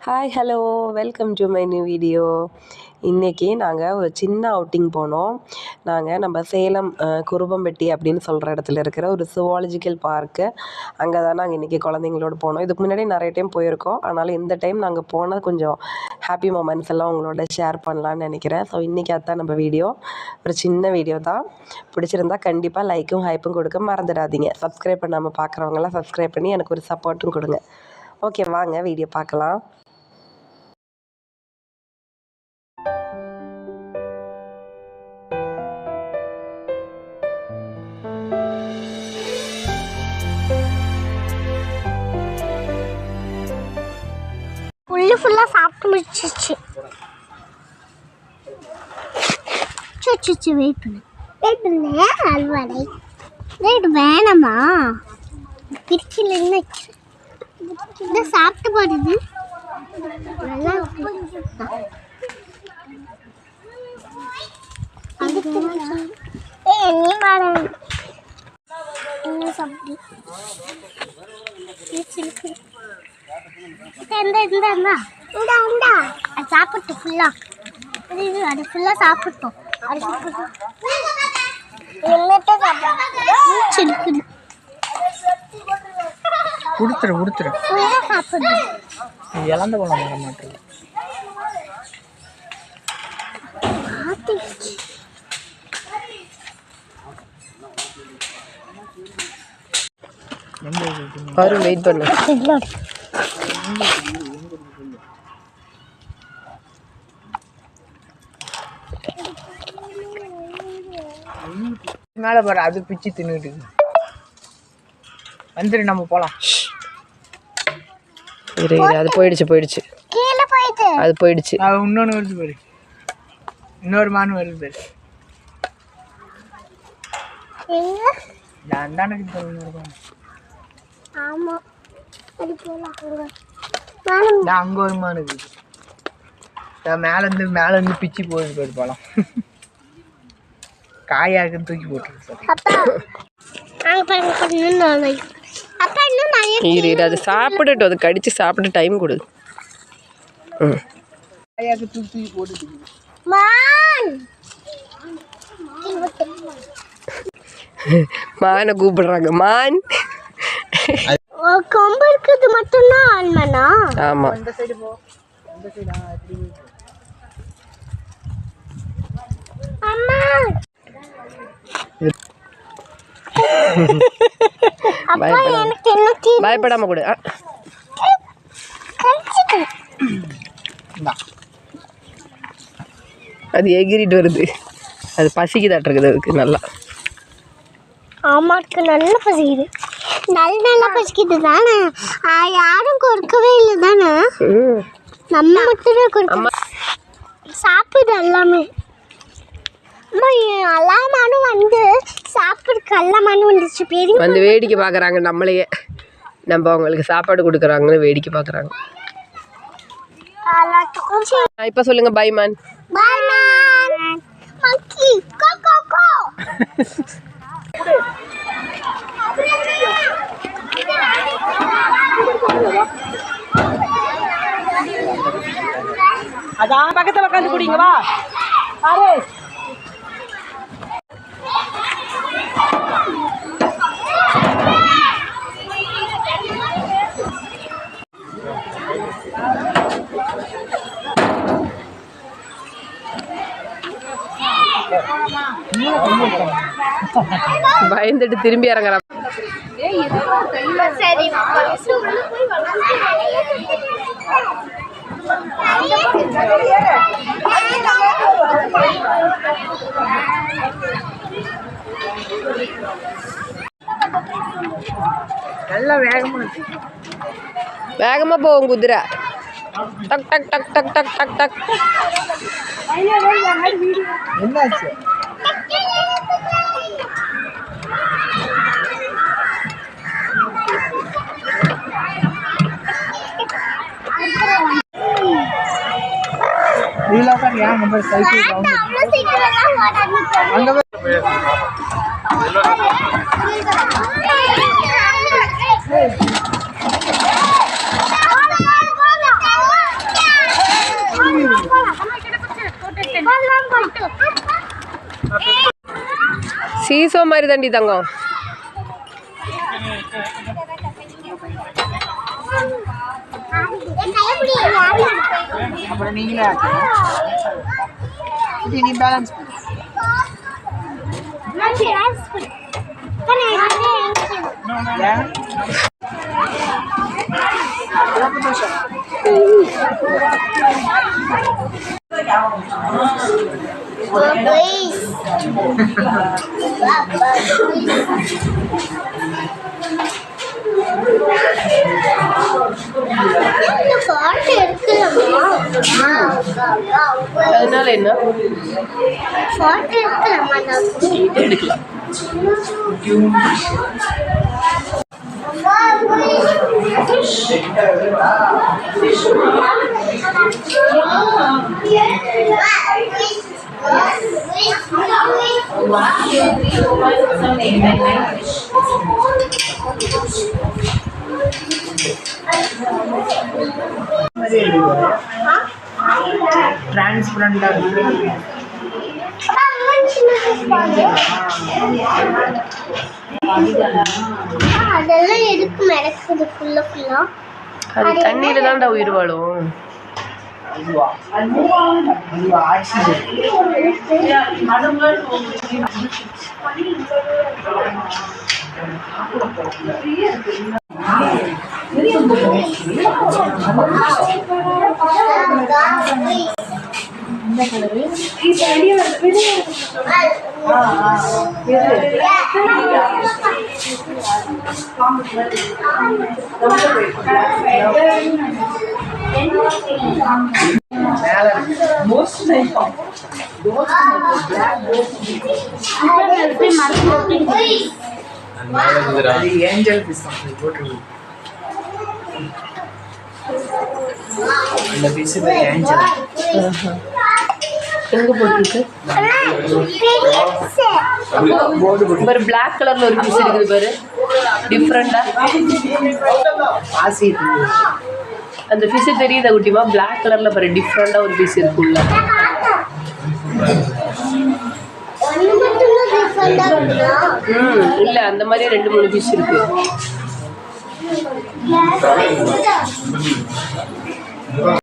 Hi hello welcome to my new video. இன்றைக்கி நாங்கள் ஒரு சின்ன அவுட்டிங் போனோம். நம்ம சேலம் குருபம்பட்டி அப்படின்னு சொல்கிற இடத்துல இருக்கிற ஒரு சுவாலஜிக்கல் பார்க்கு. அங்கே தான் நாங்கள் இன்றைக்கி குழந்தைங்களோடு போனோம். இதுக்கு முன்னாடி நிறைய டைம் போயிருக்கோம். அதனால் இந்த டைம் நாங்கள் போனது கொஞ்சம் ஹாப்பி மொமெண்ட்ஸ் எல்லாம் உங்களோட ஷேர் பண்ணலான்னு நினைக்கிறேன். ஸோ இன்றைக்கி அதுதான் நம்ம வீடியோ. ஒரு சின்ன வீடியோ தான். பிடிச்சிருந்தா கண்டிப்பாக லைக்கும் ஹைப்பும் கொடுக்க மறந்துடாதீங்க. சப்ஸ்கிரைப் பண்ணாமல் பார்க்குறவங்களாம் சப்ஸ்கிரைப் பண்ணி எனக்கு ஒரு சப்போர்ட்டும் கொடுங்க. ஓகே, வாங்க வீடியோ பார்க்கலாம். ஃபுல்லாக சாப்பிட்டு முடிச்சிச்சு. வெயிட் பண்ணு அல்வாடை வெயிட் வேணாமா? திருச்சியில் என்ன சாப்பிட்டு போடுது நல்லா நீ மாற என்ன சாப்பிடு சாப்பிட்டு ஃபுல்லா அது ஃபுல்லா சாப்பிட்டோம். கொடுத்துரு இழந்த போன வர மாட்டேன். வெயிட் பண்ணு. மேல பாரு, அது பிச்சு தின்னுட்டு வந்துரு. நம்ம போலாம். அது போயிடுச்சு அது போயிடுச்சு. இன்னொன்னு வருது பாரு, இன்னொரு மான் வருது பாரு. அங்க ஒரு மான் இருக்குது. மேல இருந்து பிச்சு போகுது பாரு பழம். காயாக தூக்கி போட்டு அது சாப்பிட்டுட்டு அது கடிச்சு சாப்பிட்டு டைம் கொடு. காயாக தூக்கி போட்டு மானை கூப்பிடுறாங்க. மான் கொம்பு இருக்குது மட்டும்தான் ஆல்மனா? ஆமா. இந்த சைடு போ. இந்த சைடா அம்மா பயப்படாம கூட. அது எகிரிட்டு வருது. அது பசிக்குதாட்டு இருக்குது அதுக்கு நல்லா. ஆமாக்கு நல்லா பசிக்குது. நல்லா பசிக்குது தானே. யாரும் கொடுக்கவே இல்லை தானே, நம்ம மட்டும்தான் கொடுக்க. சாப்பிடு எல்லாமே. எல்லா மனும் வந்து சாப்பிடுக்கு எல்லா மனும் வந்துச்சு. பெரிய வந்து வேடிக்கை பார்க்குறாங்க நம்மளையே. நம்ம அவங்களுக்கு சாப்பாடு கொடுக்குறாங்கன்னு வேடிக்கை பார்க்குறாங்க. இப்போ சொல்லுங்க bye man. Bye man. Monkey go go go. அதான் பக்கத்துல உட்காந்து குடிங்க வா. பாரு பயந்துட்டு திரும்பி இறங்குறான். நல்லா வேகமா போகும் குதிரை. டக் டக் டக் டக் டக் டக் டக். என்னாச்சு? சைக்கிள் சீசோ மாதிரி தாண்டி தங்கம். அப்புறம் நீங்களே நீ பேலன்ஸ் அதனால என்ன எடுக்கலாம். டிரான்ஸ்பரண்டா இருக்கு. அதெல்லாம் எதுக்கு மிதக்குது ஃபுல்லா? அது தண்ணியில தான்டா உயிர் வாழும். ஏஞ்சல் ஃபிஷ் போட்டு இந்த ஃபிஷ் பேர் ஏஞ்சல். எங்க போட்டுருக்கு பாரு. பிளாக் கலர்ல ஒரு ஃபிஷ் இருக்குது பாரு, டிஃப்ரெண்டா. ஆசி அந்த ஃபிஷ் தெரியுதா குட்டிமா? பிளாக் கலர்ல பாரு, டிஃப்ரெண்டா ஒரு ஃபிஷ் இருக்குல்ல. இல்ல அந்த மாதிரி 2-3 ஃபிஷ் இருக்கு.